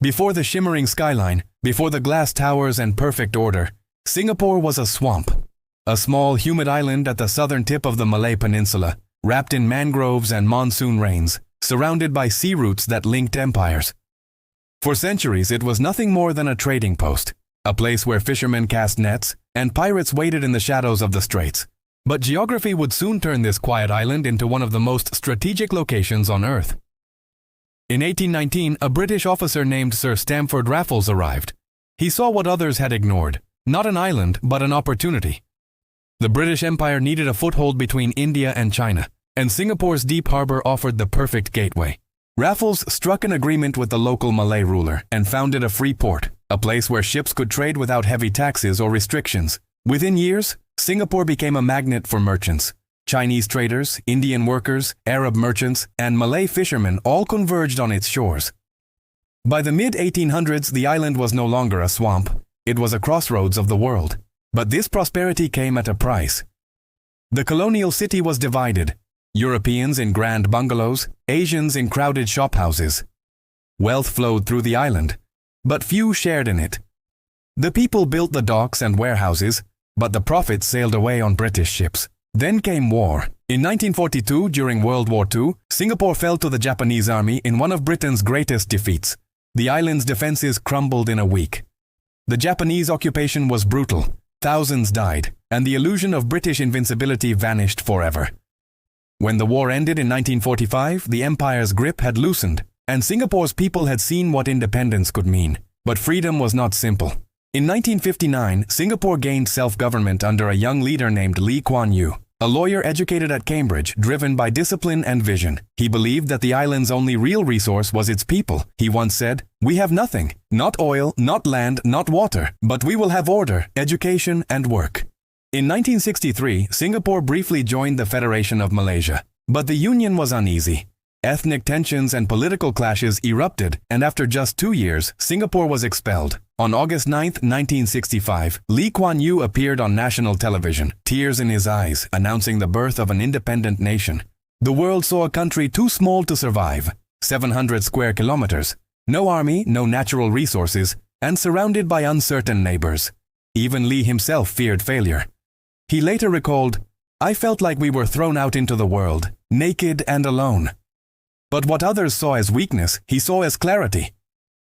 Before the shimmering skyline, before the glass towers and perfect order, Singapore was a swamp. A small, humid island at the southern tip of the Malay Peninsula, wrapped in mangroves and monsoon rains, surrounded by sea routes that linked empires. For centuries, it was nothing more than a trading post, a place where fishermen cast nets and pirates waited in the shadows of the straits. But geography would soon turn this quiet island into one of the most strategic locations on Earth. In 1819, a British officer named Sir Stamford Raffles arrived. He saw what others had ignored, not an island, but an opportunity. The British Empire needed a foothold between India and China, and Singapore's deep harbor offered the perfect gateway. Raffles struck an agreement with the local Malay ruler and founded a free port, a place where ships could trade without heavy taxes or restrictions. Within years, Singapore became a magnet for merchants. Chinese traders, Indian workers, Arab merchants, and Malay fishermen all converged on its shores. By the mid-1800s, the island was no longer a swamp. It was a crossroads of the world. But this prosperity came at a price. The colonial city was divided. Europeans in grand bungalows, Asians in crowded shophouses. Wealth flowed through the island, but few shared in it. The people built the docks and warehouses, but the profits sailed away on British ships. Then came war. In 1942, during World War II, Singapore fell to the Japanese army in one of Britain's greatest defeats. The island's defenses crumbled in a week. The Japanese occupation was brutal. Thousands died, and the illusion of British invincibility vanished forever. When the war ended in 1945, the empire's grip had loosened, and Singapore's people had seen what independence could mean. But freedom was not simple. In 1959, Singapore gained self-government under a young leader named Lee Kuan Yew, a lawyer educated at Cambridge, driven by discipline and vision. He believed that the island's only real resource was its people. He once said, "We have nothing, not oil, not land, not water, but we will have order, education, and work." In 1963, Singapore briefly joined the Federation of Malaysia, but the union was uneasy. Ethnic tensions and political clashes erupted, and after just 2 years, Singapore was expelled. On August 9, 1965, Lee Kuan Yew appeared on national television, tears in his eyes, announcing the birth of an independent nation. The world saw a country too small to survive, 700 square kilometers, no army, no natural resources, and surrounded by uncertain neighbors. Even Lee himself feared failure. He later recalled, "I felt like we were thrown out into the world, naked and alone." But what others saw as weakness, he saw as clarity.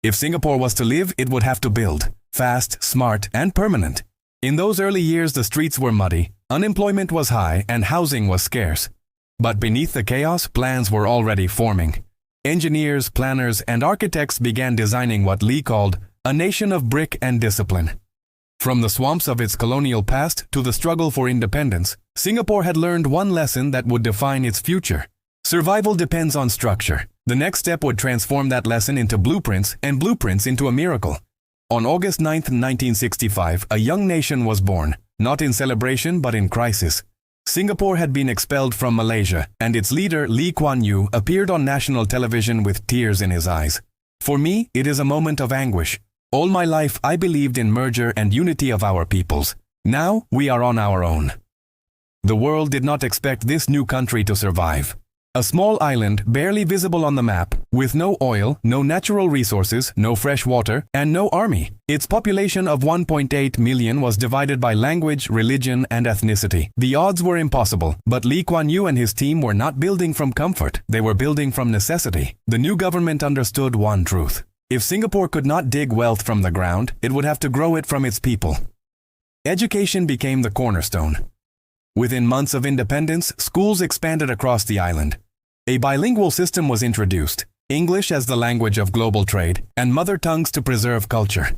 If Singapore was to live, it would have to build, fast, smart, and permanent. In those early years, the streets were muddy, unemployment was high, and housing was scarce. But beneath the chaos, plans were already forming. Engineers, planners, and architects began designing what Lee called a nation of brick and discipline. From the swamps of its colonial past to the struggle for independence, Singapore had learned one lesson that would define its future. Survival depends on structure. The next step would transform that lesson into blueprints, and blueprints into a miracle. On August 9, 1965, a young nation was born, not in celebration but in crisis. Singapore had been expelled from Malaysia, and its leader, Lee Kuan Yew, appeared on national television with tears in his eyes. "For me, it is a moment of anguish. All my life I believed in merger and unity of our peoples. Now we are on our own." The world did not expect this new country to survive. A small island, barely visible on the map, with no oil, no natural resources, no fresh water, and no army. Its population of 1.8 million was divided by language, religion, and ethnicity. The odds were impossible, but Lee Kuan Yew and his team were not building from comfort. They were building from necessity. The new government understood one truth. If Singapore could not dig wealth from the ground, it would have to grow it from its people. Education became the cornerstone. Within months of independence, schools expanded across the island. A bilingual system was introduced, English as the language of global trade, and mother tongues to preserve culture.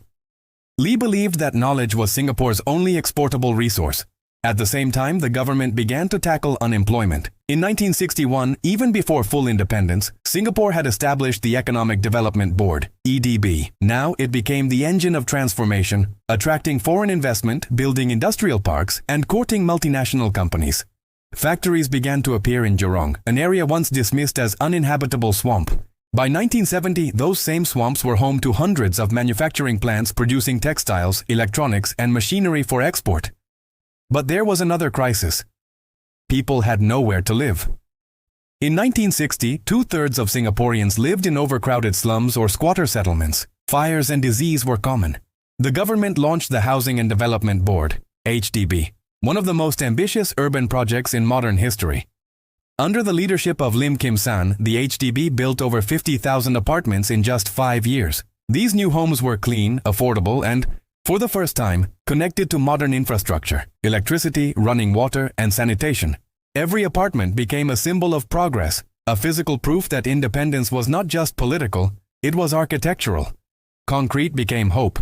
Lee believed that knowledge was Singapore's only exportable resource. At the same time, the government began to tackle unemployment. In 1961, even before full independence, Singapore had established the Economic Development Board, EDB. Now it became the engine of transformation, attracting foreign investment, building industrial parks, and courting multinational companies. Factories began to appear in Jurong, an area once dismissed as uninhabitable swamp. By 1970, those same swamps were home to hundreds of manufacturing plants producing textiles, electronics, and machinery for export. But there was another crisis. People had nowhere to live. In 1960, 2/3 of Singaporeans lived in overcrowded slums or squatter settlements. fires and disease were common. The government launched the Housing and Development Board, HDB, one of the most ambitious urban projects in modern history. Under the leadership of Lim Kim San, the HDB built over 50,000 apartments in just 5 years. These new homes were clean, affordable, and, for the first time, connected to modern infrastructure, electricity, running water, and sanitation. Every apartment became a symbol of progress, a physical proof that independence was not just political, it was architectural. Concrete became hope.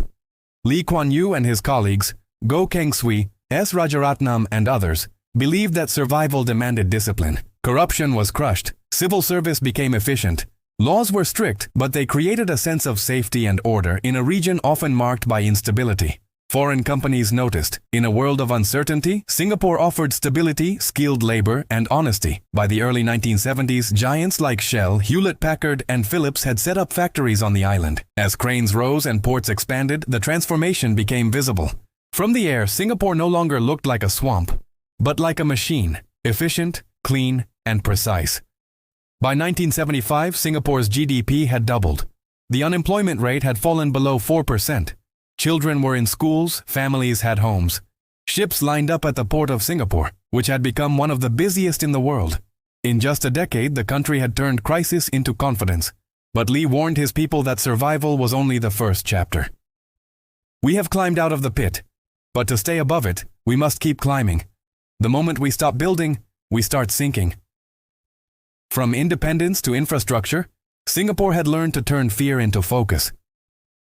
Lee Kuan Yew and his colleagues, Goh Keng Swee, S. Rajaratnam, and others, believed that survival demanded discipline. Corruption was crushed, civil service became efficient. Laws were strict, but they created a sense of safety and order in a region often marked by instability. Foreign companies noticed, in a world of uncertainty, Singapore offered stability, skilled labor, and honesty. By the early 1970s, giants like Shell, Hewlett-Packard, and Philips had set up factories on the island. As cranes rose and ports expanded, the transformation became visible. From the air, Singapore no longer looked like a swamp, but like a machine, efficient, clean, and precise. By 1975, Singapore's GDP had doubled. The unemployment rate had fallen below 4%. Children were in schools, families had homes. Ships lined up at the port of Singapore, which had become one of the busiest in the world. In just a decade, the country had turned crisis into confidence. But Lee warned his people that survival was only the first chapter. We have climbed out of the pit, but to stay above it, we must keep climbing. The moment we stop building, we start sinking. From independence to infrastructure, Singapore had learned to turn fear into focus.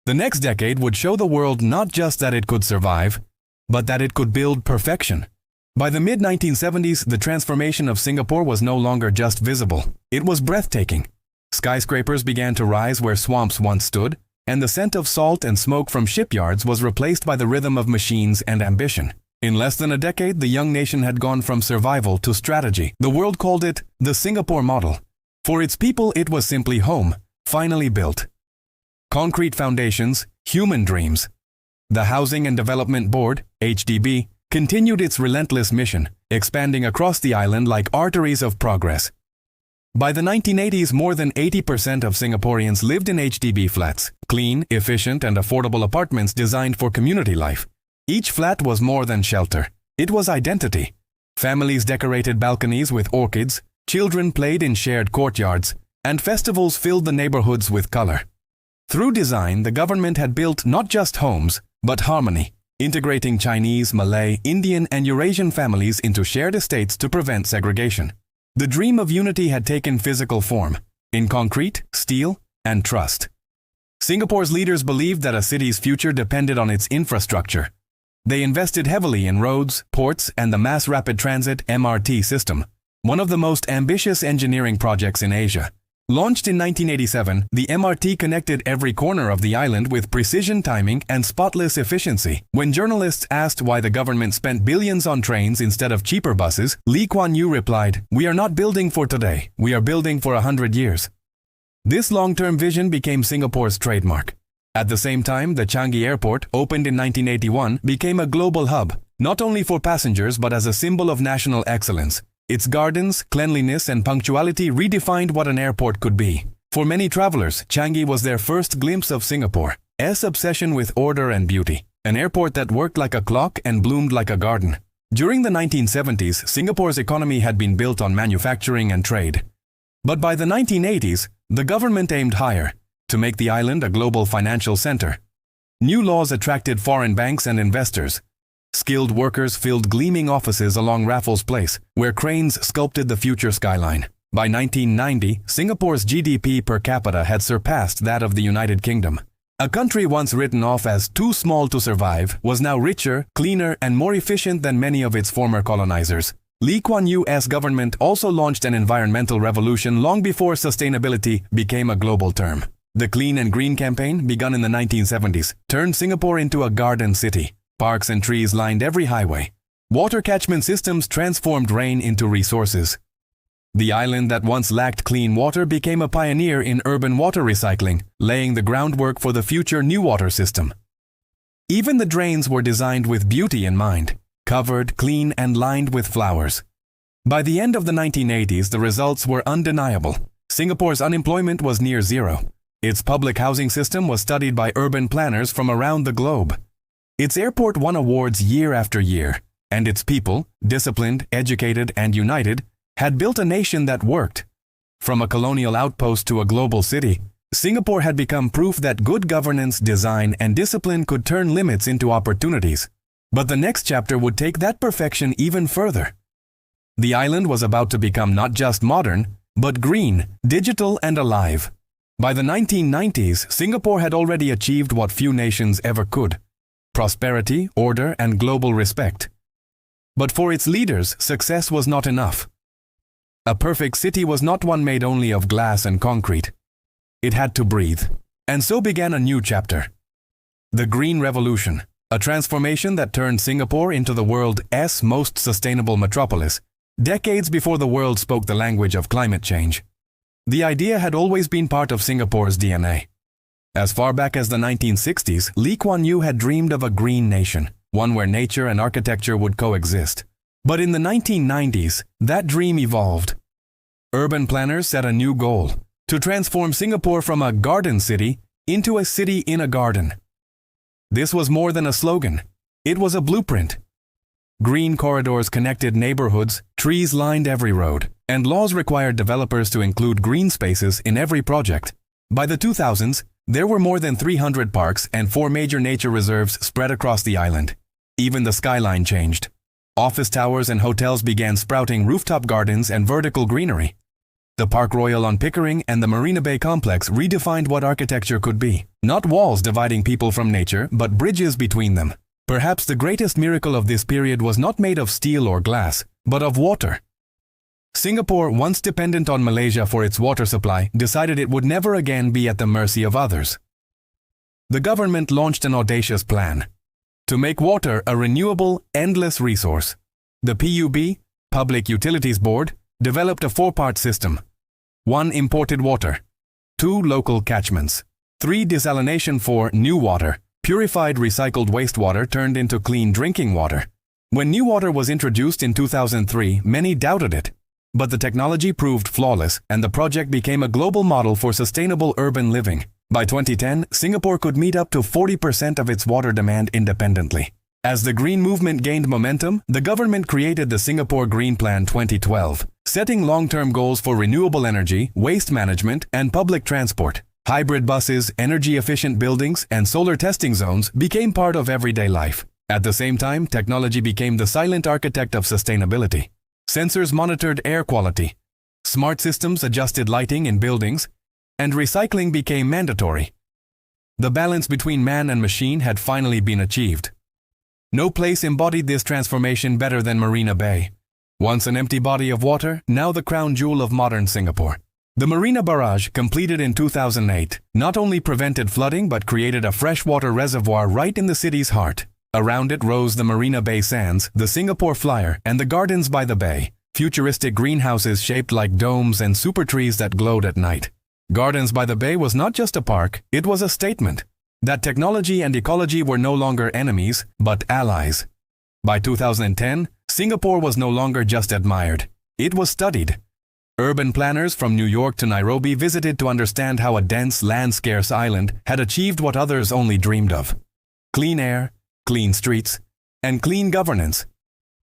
The next decade would show the world not just that it could survive, but that it could build perfection. By the mid-1970s, the transformation of Singapore was no longer just visible. It was breathtaking. Skyscrapers began to rise where swamps once stood, and the scent of salt and smoke from shipyards was replaced by the rhythm of machines and ambition. In less than a decade, the young nation had gone from survival to strategy. The world called it the Singapore model. For its people, it was simply home, finally built. Concrete foundations, human dreams. The Housing and Development Board, HDB, continued its relentless mission, expanding across the island like arteries of progress. By the 1980s, more than 80% of Singaporeans lived in HDB flats, clean, efficient, and affordable apartments designed for community life. Each flat was more than shelter. It was identity. Families decorated balconies with orchids, children played in shared courtyards, and festivals filled the neighborhoods with color. Through design, the government had built not just homes, but harmony, integrating Chinese, Malay, Indian, and Eurasian families into shared estates to prevent segregation. The dream of unity had taken physical form, in concrete, steel, and trust. Singapore's leaders believed that a city's future depended on its infrastructure. They invested heavily in roads, ports, and the Mass Rapid Transit (MRT) system, one of the most ambitious engineering projects in Asia. Launched in 1987, the MRT connected every corner of the island with precision timing and spotless efficiency. When journalists asked why the government spent billions on trains instead of cheaper buses, Lee Kuan Yew replied, "We are not building for today, we are building for 100 years." This long-term vision became Singapore's trademark. At the same time, the Changi Airport, opened in 1981, became a global hub, not only for passengers but as a symbol of national excellence. Its gardens, cleanliness, and punctuality redefined what an airport could be. For many travelers, Changi was their first glimpse of Singapore's obsession with order and beauty, an airport that worked like a clock and bloomed like a garden. During the 1970s, Singapore's economy had been built on manufacturing and trade. But by the 1980s, the government aimed higher, to make the island a global financial center. New laws attracted foreign banks and investors. Skilled workers filled gleaming offices along Raffles Place, where cranes sculpted the future skyline. By 1990, Singapore's GDP per capita had surpassed that of the United Kingdom. A country once written off as too small to survive was now richer, cleaner, and more efficient than many of its former colonizers. Lee Kuan Yew's government also launched an environmental revolution long before sustainability became a global term. The Clean and Green campaign, begun in the 1970s, turned Singapore into a garden city. Parks and trees lined every highway. Water catchment systems transformed rain into resources. The island that once lacked clean water became a pioneer in urban water recycling, laying the groundwork for the future new water system. Even the drains were designed with beauty in mind, covered, clean, and lined with flowers. By the end of the 1980s, the results were undeniable. Singapore's unemployment was near zero. Its public housing system was studied by urban planners from around the globe. Its airport won awards year after year, and its people, disciplined, educated, and united, had built a nation that worked. From a colonial outpost to a global city, Singapore had become proof that good governance, design, and discipline could turn limits into opportunities. But the next chapter would take that perfection even further. The island was about to become not just modern, but green, digital, and alive. By the 1990s, Singapore had already achieved what few nations ever could: prosperity, order, and global respect. But for its leaders, success was not enough. A perfect city was not one made only of glass and concrete. It had to breathe. And so began a new chapter. The Green Revolution, a transformation that turned Singapore into the world's most sustainable metropolis, decades before the world spoke the language of climate change. The idea had always been part of Singapore's DNA. As far back as the 1960s, Lee Kuan Yew had dreamed of a green nation, one where nature and architecture would coexist. But in the 1990s, that dream evolved. Urban planners set a new goal: to transform Singapore from a garden city into a city in a garden. This was more than a slogan. It was a blueprint. Green corridors connected neighborhoods, trees lined every road, and laws required developers to include green spaces in every project. By the 2000s, there were more than 300 parks and 4 major nature reserves spread across the island. Even the skyline changed. Office towers and hotels began sprouting rooftop gardens and vertical greenery. The Park Royal on Pickering and the Marina Bay complex redefined what architecture could be. Not walls dividing people from nature, but bridges between them. Perhaps the greatest miracle of this period was not made of steel or glass, but of water. Singapore, once dependent on Malaysia for its water supply, decided it would never again be at the mercy of others. The government launched an audacious plan to make water a renewable, endless resource. The PUB, Public Utilities Board, developed a 4-part system. 1. Imported water. 2. Local catchments. 3. Desalination. 4. New water. Purified recycled wastewater turned into clean drinking water. When new water was introduced in 2003, many doubted it. But the technology proved flawless, and the project became a global model for sustainable urban living. By 2010, Singapore could meet up to 40% of its water demand independently. As the green movement gained momentum, the government created the Singapore Green Plan 2012, setting long-term goals for renewable energy, waste management, and public transport. Hybrid buses, energy-efficient buildings, and solar testing zones became part of everyday life. At the same time, technology became the silent architect of sustainability. Sensors monitored air quality. Smart systems adjusted lighting in buildings, and recycling became mandatory. The balance between man and machine had finally been achieved. No place embodied this transformation better than Marina Bay. Once an empty body of water, now the crown jewel of modern Singapore. The Marina Barrage, completed in 2008, not only prevented flooding but created a freshwater reservoir right in the city's heart. Around it rose the Marina Bay Sands, the Singapore Flyer, and the Gardens by the Bay, futuristic greenhouses shaped like domes and super trees that glowed at night. Gardens by the Bay was not just a park, it was a statement that technology and ecology were no longer enemies, but allies. By 2010, Singapore was no longer just admired, it was studied. Urban planners from New York to Nairobi visited to understand how a dense, land-scarce island had achieved what others only dreamed of: clean air, clean streets, and clean governance.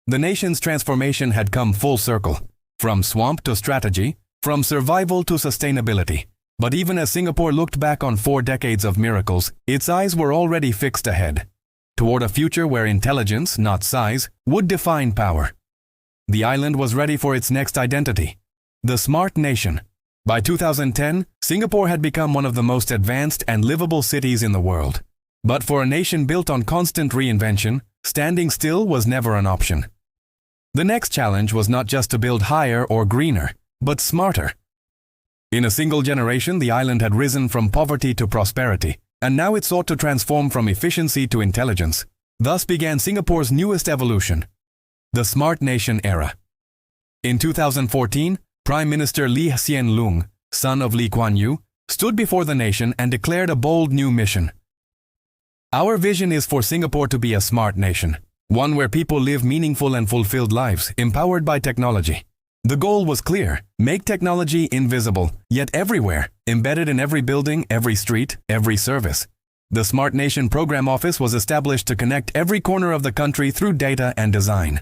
The nation's transformation had come full circle, from swamp to strategy, from survival to sustainability. But even as Singapore looked back on 4 decades of miracles, its eyes were already fixed ahead, toward a future where intelligence, not size, would define power. The island was ready for its next identity: the smart nation. By 2010, Singapore had become one of the most advanced and livable cities in the world. But for a nation built on constant reinvention, standing still was never an option. The next challenge was not just to build higher or greener, but smarter. In a single generation, the island had risen from poverty to prosperity, and now it sought to transform from efficiency to intelligence. Thus began Singapore's newest evolution, the Smart Nation era. In 2014, Prime Minister Lee Hsien Loong, son of Lee Kuan Yew, stood before the nation and declared a bold new mission. Our vision is for Singapore to be a smart nation, one where people live meaningful and fulfilled lives, empowered by technology. The goal was clear: make technology invisible, yet everywhere, embedded in every building, every street, every service. The Smart Nation Program Office was established to connect every corner of the country through data and design.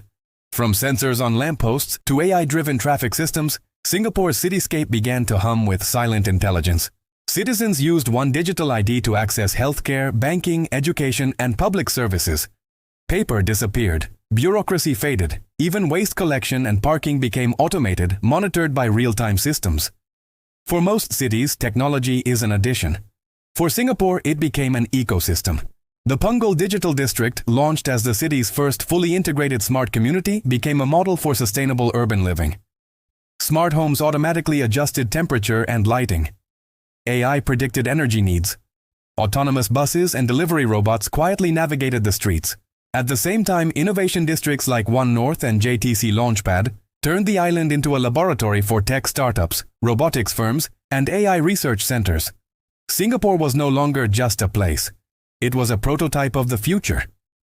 From sensors on lampposts to AI-driven traffic systems, Singapore's cityscape began to hum with silent intelligence. Citizens used one digital ID to access healthcare, banking, education, and public services. Paper disappeared, bureaucracy faded, even waste collection and parking became automated, monitored by real-time systems. For most cities, technology is an addition. For Singapore, it became an ecosystem. The Punggol Digital District, launched as the city's first fully integrated smart community, became a model for sustainable urban living. Smart homes automatically adjusted temperature and lighting. AI predicted energy needs. Autonomous buses and delivery robots quietly navigated the streets. At the same time, innovation districts like One North and JTC Launchpad turned the island into a laboratory for tech startups, robotics firms, and AI research centers. Singapore was no longer just a place. It was a prototype of the future.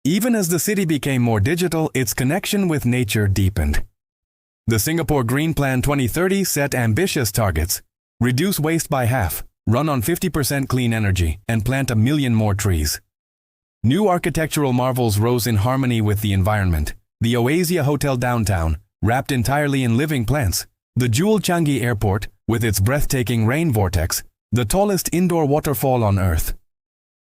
Even as the city became more digital, its connection with nature deepened. The Singapore Green Plan 2030 set ambitious targets: reduce waste by half, run on 50% clean energy, and plant 1 million more trees. New architectural marvels rose in harmony with the environment. The Oasia Hotel downtown, wrapped entirely in living plants. The Jewel Changi Airport, with its breathtaking rain vortex, the tallest indoor waterfall on Earth.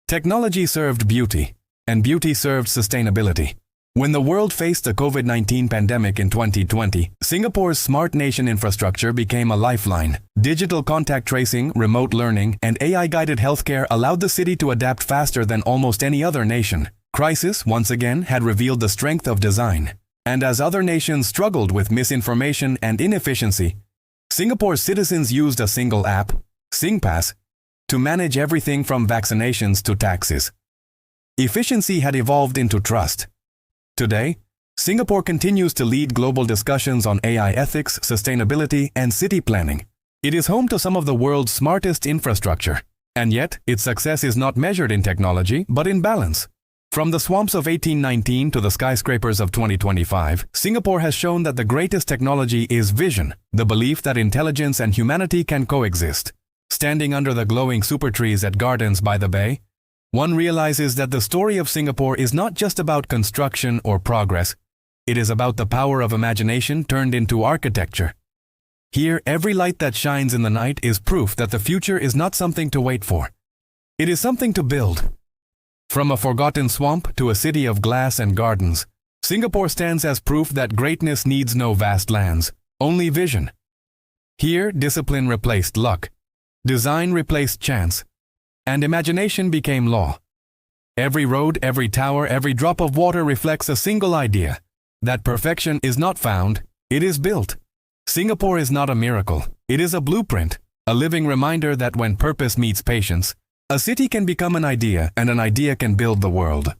Technology served beauty, and beauty served sustainability. When the world faced the COVID-19 pandemic in 2020, Singapore's Smart Nation infrastructure became a lifeline. Digital contact tracing, remote learning, and AI-guided healthcare allowed the city to adapt faster than almost any other nation. Crisis, once again, had revealed the strength of design. And as other nations struggled with misinformation and inefficiency, Singapore's citizens used a single app, SingPass, to manage everything from vaccinations to taxes. Efficiency had evolved into trust. Today, Singapore continues to lead global discussions on AI ethics, sustainability, and city planning. It is home to some of the world's smartest infrastructure, and yet its success is not measured in technology, but in balance. From the swamps of 1819 to the skyscrapers of 2025, Singapore has shown that the greatest technology is vision, the belief that intelligence and humanity can coexist. Standing under the glowing super trees at Gardens by the Bay, one realizes that the story of Singapore is not just about construction or progress. It is about the power of imagination turned into architecture. Here, every light that shines in the night is proof that the future is not something to wait for. It is something to build. From a forgotten swamp to a city of glass and gardens, Singapore stands as proof that greatness needs no vast lands, only vision. Here, discipline replaced luck, design replaced chance, and imagination became law. Every road, every tower, every drop of water reflects a single idea: that perfection is not found, it is built. Singapore is not a miracle, it is a blueprint, a living reminder that when purpose meets patience, a city can become an idea and an idea can build the world.